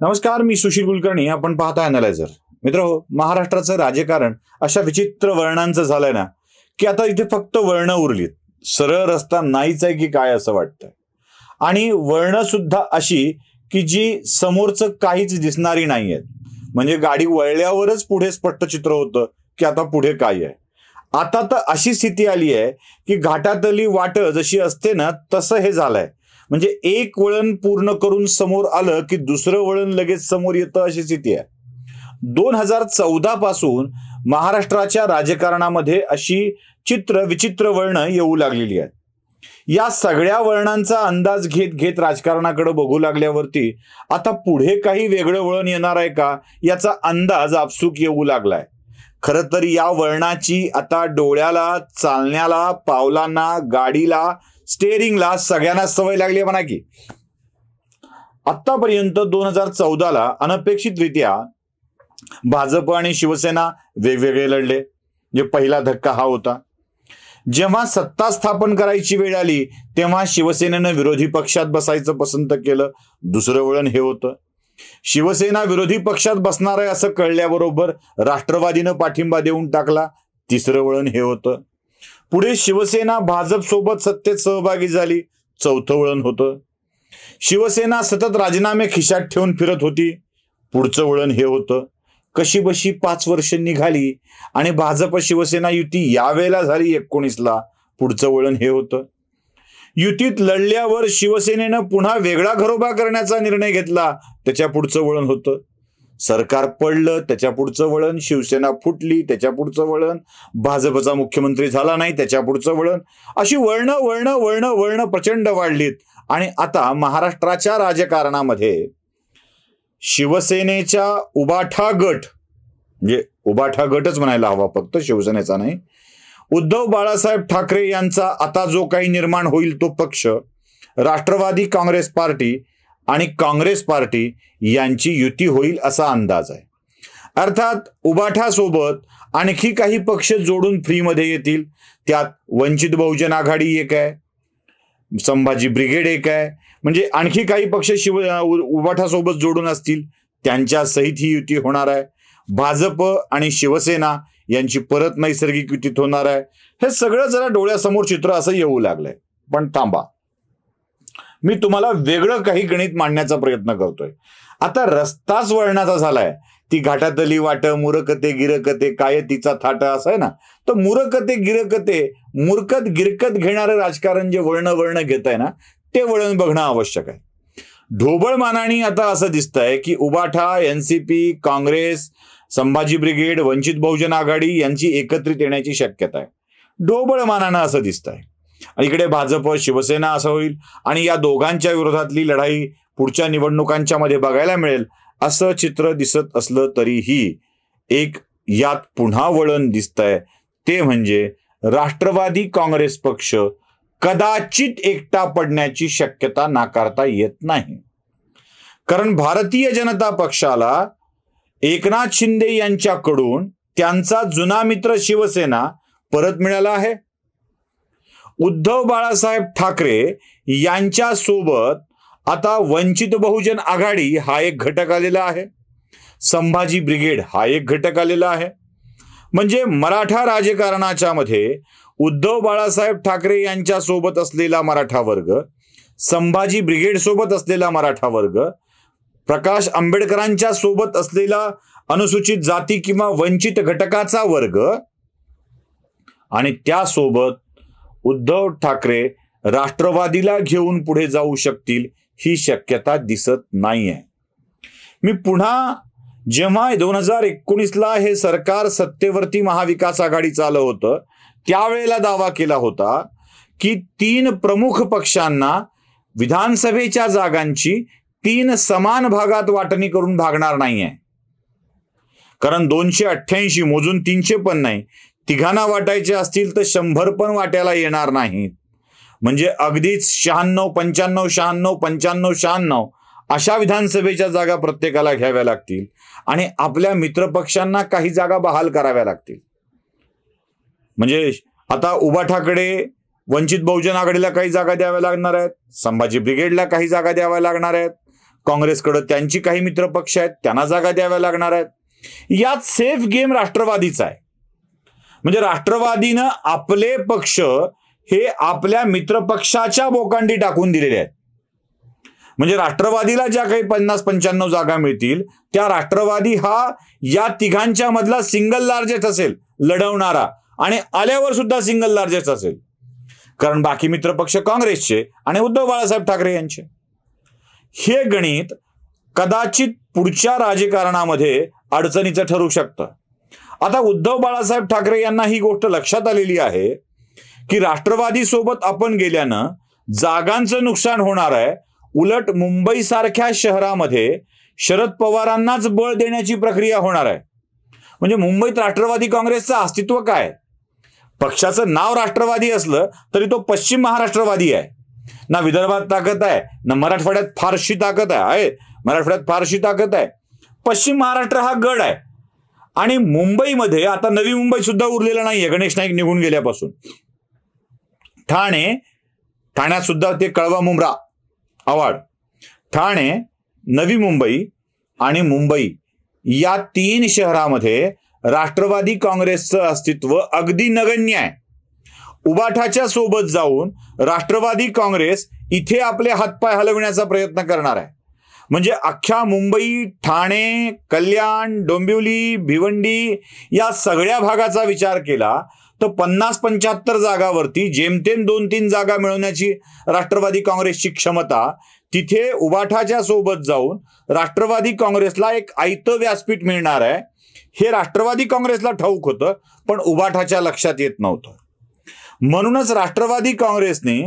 नमस्कार, मी सुशील कुलकर्णी. आपण पाहता अॅनालायझर. मित्रहो, महाराष्ट्राचं राजकारण अशा विचित्र वर्णांचं झालंय ना, की आता इथे फक्त वर्ण उरलीत. सरळ रस्ता नाहीच आहे की काय असं वाटतंय. आणि वर्ण सुद्धा अशी की जी समोरचं काहीच दिसणारी नाहीयेत. म्हणजे गाडी वळल्यावरच पुढे स्पष्ट चित्र होतं की आता पुढे काय आहे. आता तर अशी स्थिती आली आहे की घाटातली वाट जशी असते ना तसं हे झालंय. म्हणजे एक वळण पूर्ण करून समोर आलं की दुसरं वळण लगेच समोर येतं अशी स्थिती आहे. 2014 पासून महाराष्ट्राच्या राजकारणामध्ये अशी विचित्र वळणं येऊ लागलेली आहेत. या सगळ्या वळणांचा अंदाज घेत घेत राजकारणाकडे बघू लागल्यावरती आता पुढे काही वेगळं वळण येणार आहे का याचा अंदाज आपसूक येऊ लागलाय. खरं तर या वळणाची आता डोळ्याला, चालण्याला, पावलांना, गाडीला, स्टेअरिंगला सगळ्यांना सवय लागली म्हणा की. आतापर्यंत 2014ला अनपेक्षितरित्या भाजप आणि शिवसेना वेगवेगळे लढले. म्हणजे पहिला धक्का हा होता. जेव्हा सत्ता स्थापन करायची वेळ आली तेव्हा शिवसेनेनं विरोधी पक्षात बसायचं पसंत केलं. दुसरं वळण हे होतं. शिवसेना विरोधी पक्षात बसणार आहे असं कळल्याबरोबर राष्ट्रवादीनं पाठिंबा देऊन टाकला. तिसरं वळण हे होतं. पुढे शिवसेना भाजप सोबत सत्तेत सहभागी झाली. चौथं वळण होतं. शिवसेना सतत राजीनामे खिशात ठेवून फिरत होती. पुढचं वळण हे होतं. कशी बशी 5 वर्ष निघाली आणि भाजप शिवसेना युती यावेळेला झाली 19ला. पुढचं वळण हे होतं. युतीत लढल्यावर शिवसेनेनं पुन्हा वेगळा घरोबा करण्याचा निर्णय घेतला. त्याच्या पुढचं वळण होतं. सरकार पडलं, त्याच्या पुढचं वळण. शिवसेना फुटली, त्याच्या पुढचं वळण. भाजपचा मुख्यमंत्री झाला नाही, त्याच्या पुढचं वळण. अशी वळण वळण वळण वळण प्रचंड वाढलीत. आणि आता महाराष्ट्राच्या राजकारणामध्ये शिवसेनेच्या उबाठा गट, म्हणजे उबाठा गटच म्हणायला हवा, फक्त शिवसेनेचा नाही, उद्धव बाळासाहेब ठाकरे यांचा आता जो काही निर्माण होईल तो पक्ष, राष्ट्रवादी काँग्रेस पार्टी आणि काँग्रेस पार्टी यांची युती होईल असा अंदाज आहे. अर्थात उबाठासोबत आणखी काही पक्ष जोडून फ्रीमध्ये येतील. त्यात वंचित बहुजन आघाडी एक आहे, संभाजी ब्रिगेड एक आहे. म्हणजे आणखी काही पक्ष उबाठासोबत जोडून असतील, त्यांच्या सहित ही युती होणार आहे. भाजप आणि शिवसेना यांची परत नैसर्गिक युतीत होणार आहे. हे सगळं जरा डोळ्यासमोर चित्र असं येऊ लागलंय. पण थांबा, मी तुम्हाला वेगळं काही गणित मांडण्याचा प्रयत्न करतोय. आता रस्ताच वळणाचा झालाय. ती घाटातली वाट, मुरकते गिरकते काय तिचा थाट असं आहे ना. तर मुरकते गिरकते, मुरकत गिरकत घेणारं राजकारण जे वळण घेत आहे ना, ते वळण बघणं आवश्यक आहे. ढोबळ मानाने आता असं दिसतंय की उबाठा, एनसीपी, काँग्रेस, संभाजी ब्रिगेड, वंचित बहुजन आघाडी यांची एकत्रित येण्याची शक्यता आहे. ढोबळ मानानं असं दिसतंय. इकडे भाजप शिवसेना असं होईल आणि या दोघांच्या विरोधातली लढाई पुढच्या निवडणुकांच्या मध्ये बघायला मिळेल असं चित्र दिसत असलं तरीही एक यात पुन्हा वळण दिसतंय. ते म्हणजे राष्ट्रवादी काँग्रेस पक्ष कदाचित एकटा पडण्याची शक्यता नाकारता येत नाही. कारण भारतीय जनता पक्षाला एकनाथ शिंदे यांच्याकडून त्यांचा जुना मित्र शिवसेना परत मिळाला आहे. उद्धव बाळासाहेब ठाकरे यांच्या सोबत आता वंचित बहुजन आघाडी हा एक घटक आलेला आहे. संभाजी ब्रिगेड हा एक घटक आलेला आहे. म्हणजे मराठा राजकारणाच्या मध्ये उद्धव बाळासाहेब ठाकरे यांच्या सोबत असलेला मराठा वर्ग, संभाजी ब्रिगेड सोबत असलेला मराठा वर्ग, प्रकाश आंबेडकरांच्या सोबत असलेला अनुसूचित जाती किंवा वंचित घटकाचा वर्ग आणि त्यासोबत उद्धव ठाकरे राष्ट्रवादीला घेऊन पुढे जाऊ शकतील ही शक्यता दिसत नाहीये. मी पुन्हा जेव्हा 2019ला हे सरकार सत्तेवरती महाविकास आघाडीचं आलं होतं त्यावेळेला दावा केला होता की 3 प्रमुख पक्षांना विधानसभेच्या जागांची 3 समान भागात वाटणी करून भागणार नाहीये. कारण 288 मोजून 300 पण नाही, तिघांना वाटायचे असतील तर 100 पण वाट्याला येणार नाहीत. म्हणजे अगदीच 96, 95, 96, 95, 96 अशा विधानसभेच्या जागा प्रत्येकाला घ्याव्या लागतील आणि आपल्या मित्रपक्षांना काही जागा बहाल कराव्या लागतील. म्हणजे आता उबाठाकडे वंचित बहुजन आघाडीला काही जागा द्याव्या लागणार आहेत, संभाजी ब्रिगेडला काही जागा द्याव्या लागणार आहेत, काँग्रेसकडे त्यांची काही मित्रपक्ष आहेत, त्यांना जागा द्याव्या लागणार आहेत. यात सेफ गेम राष्ट्रवादीचा आहे. म्हणजे राष्ट्रवादीनं आपले पक्ष हे आपल्या मित्रपक्षाच्या बोकांडी टाकून दिलेले आहेत. म्हणजे राष्ट्रवादीला ज्या काही 50-95 जागा मिळतील त्या राष्ट्रवादी हा या तिघांच्या मधला सिंगल लार्जेस्ट असेल लढवणारा, आणि आल्यावर सुद्धा सिंगल लार्जेस्ट असेल. कारण बाकी मित्रपक्ष काँग्रेसचे आणि उद्धव बाळासाहेब ठाकरे यांचे. हे गणित कदाचित पुढच्या राजकारणामध्ये अडचणीचं ठरू शकतं. आता उद्धव बाळासाहेब ठाकरे यांना ही गोष्ट लक्षात आलेली आहे की राष्ट्रवादी सोबत आपण गेल्यानं जागांचं नुकसान होणार आहे. उलट मुंबई सारख्या शहरामध्ये शरद पवारांनाच बळ देण्याची प्रक्रिया होणार आहे. म्हणजे मुंबईत राष्ट्रवादी काँग्रेसचं अस्तित्व काय? पक्षाचं नाव राष्ट्रवादी असलं तरी तो पश्चिम महाराष्ट्रवादी आहे. ना विदर्भात ताकद आहे, ना मराठवाड्यात फारशी ताकद आहे. मराठवाड्यात फारशी ताकद आहे. पश्चिम महाराष्ट्र हा गड आहे. आणि मुंबईमध्ये आता नवी मुंबई सुद्धा उरलेला नाहीये गणेश नाईक निघून गेल्यापासून. ठाण्यात सुद्धा ते कळवा मुंब्रा आव्हाड. ठाणे, नवी मुंबई आणि मुंबई या 3 शहरामध्ये राष्ट्रवादी काँग्रेसचं अस्तित्व अगदी नगण्य आहे. उबाठाच्या सोबत जाऊन राष्ट्रवादी काँग्रेस इथे आपले हातपाय हलविण्याचा प्रयत्न करणार आहे. म्हणजे अख्ख्या मुंबई, ठाणे, कल्याण, डोंबिवली, भिवंडी या सगळ्या भागाचा विचार केला तर 50-75 जागावरती जेमतेम 2-3 जागा मिळवण्याची राष्ट्रवादी काँग्रेसची क्षमता, तिथे उबाठाच्या सोबत जाऊन राष्ट्रवादी काँग्रेसला एक आयतं व्यासपीठ मिळणार आहे. हे राष्ट्रवादी काँग्रेसला ठाऊक होतं, पण उबाठाच्या लक्षात येत नव्हतं. म्हणूनच राष्ट्रवादी काँग्रेसने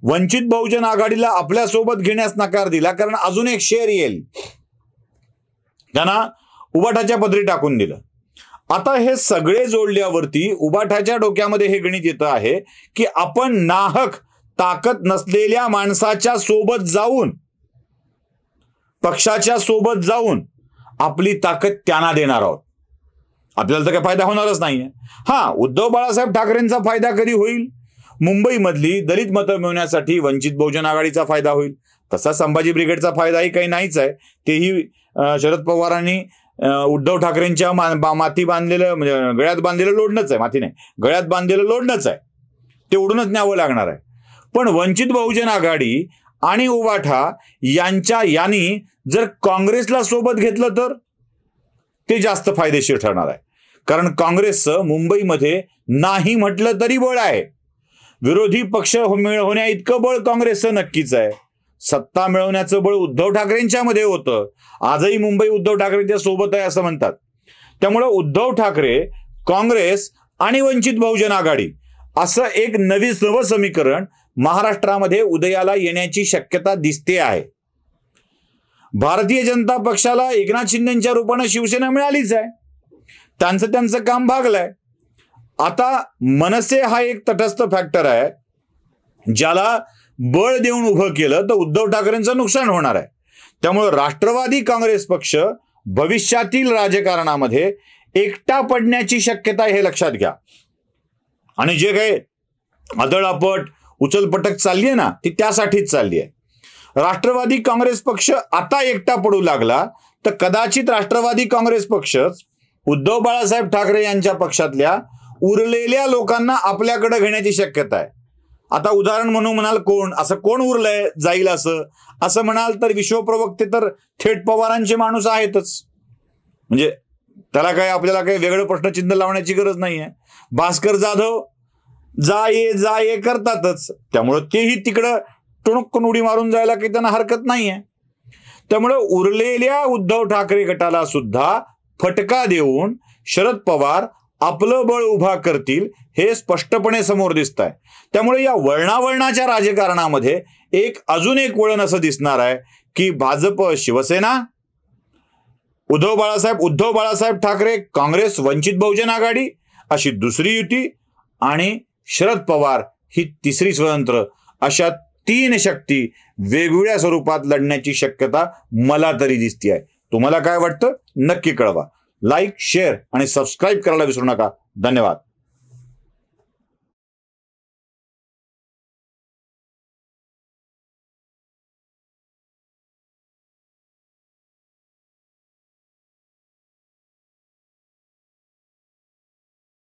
वंचित बहुजन आघाडीला आपल्या सोबत घेण्यास नकार दिला. कारण अजून एक शेअर येईल, त्यांना उबाठाच्या पदरी टाकून दिलं. आता हे सगळे जोडल्यावरती उबाठाच्या डोक्यामध्ये हे गणित येतं आहे की आपण नाहक ताकद नसलेल्या माणसाच्या सोबत जाऊन, पक्षाच्या सोबत जाऊन आपली ताकद त्यांना देणार आहोत. आपल्याला तर काही फायदा होणारच नाहीये. हा, उद्धव बाळासाहेब ठाकरेंचा फायदा कधी होईल? मुंबईमधली दलित मतं मिळवण्यासाठी वंचित बहुजन आघाडीचा फायदा होईल. तसा संभाजी ब्रिगेडचा फायदाही काही नाहीच आहे. तेही शरद पवारांनी उद्धव ठाकरेंच्या माथी बांधलेलं, म्हणजे गळ्यात बांधलेलं लोढणंच आहे. माथी नाही, गळ्यात बांधलेलं लोढणंच आहे. ते उडूनच न्यावं लागणार आहे. पण वंचित बहुजन आघाडी आणि उबाठा यांनी जर काँग्रेसला सोबत घेतलं तर ते जास्त फायदेशीर ठरणार आहे. कारण काँग्रेसचं मुंबईमध्ये नाही म्हटलं तरी बळ आहे. विरोधी पक्ष होण्या इतकं बळ काँग्रेसचं नक्कीच आहे. सत्ता मिळवण्याचं बळ उद्धव ठाकरेंच्या मध्ये होतं. आजही मुंबई उद्धव ठाकरेंच्या सोबत आहे असं म्हणतात. त्यामुळे उद्धव ठाकरे, काँग्रेस आणि वंचित बहुजन आघाडी असं एक नवं समीकरण महाराष्ट्रामध्ये उदयाला येण्याची शक्यता दिसते आहे. भारतीय जनता पक्षाला एकनाथ शिंदेच्या रूपाने शिवसेना मिळालीच आहे. त्यांचं काम भागलंय. आता मनसे हा एक तटस्थ फॅक्टर आहे, ज्याला बळ देऊन उभं केलं तर उद्धव ठाकरेंचं नुकसान होणार आहे. त्यामुळे राष्ट्रवादी काँग्रेस पक्ष भविष्यातील राजकारणामध्ये एकटा पडण्याची शक्यता हे लक्षात घ्या. आणि जे काही आदळापट उचलपटक चालली आहे ना, ती त्यासाठीच चालली आहे. राष्ट्रवादी काँग्रेस पक्ष आता एकटा पडू लागला तर कदाचित राष्ट्रवादी काँग्रेस पक्षच उद्धव बाळासाहेब ठाकरे यांच्या पक्षातल्या उरलेल्या लोकांना आपल्याकडे घेण्याची शक्यता आहे. आता उदाहरण म्हणून म्हणाल कोण उरलंय जाईल असं म्हणाल तर विश्वप्रवक्ते तर थेट पवारांचे माणूस आहेतच. म्हणजे त्याला आपल्याला काही वेगळं प्रश्नचिन्ह लावण्याची गरज नाहीये. भास्कर जाधव जा ये करतातच. त्यामुळं तेही तिकडं टुणुक्कन उडी मारून जायला काही त्यांना हरकत नाहीये. त्यामुळं उरलेल्या उद्धव ठाकरे गटाला सुद्धा फटका देऊन शरद पवार आपलं बळ उभा करतील हे स्पष्टपणे समोर दिसत आहे. त्यामुळे या वळणावळणाच्या राजकारणामध्ये अजून एक वळण असं दिसणार आहे की भाजप शिवसेना, उद्धव बाळासाहेब ठाकरे काँग्रेस वंचित बहुजन आघाडी अशी दुसरी युती आणि शरद पवार ही तिसरी स्वतंत्र, अशा 3 शक्ती वेगवेगळ्या स्वरूपात लढण्याची शक्यता मला तरी दिसते आहे. तुम्हाला काय वाटतं नक्की कळवा. लाईक, शेअर आणि सबस्क्राईब करायला विसरू नका. धन्यवाद.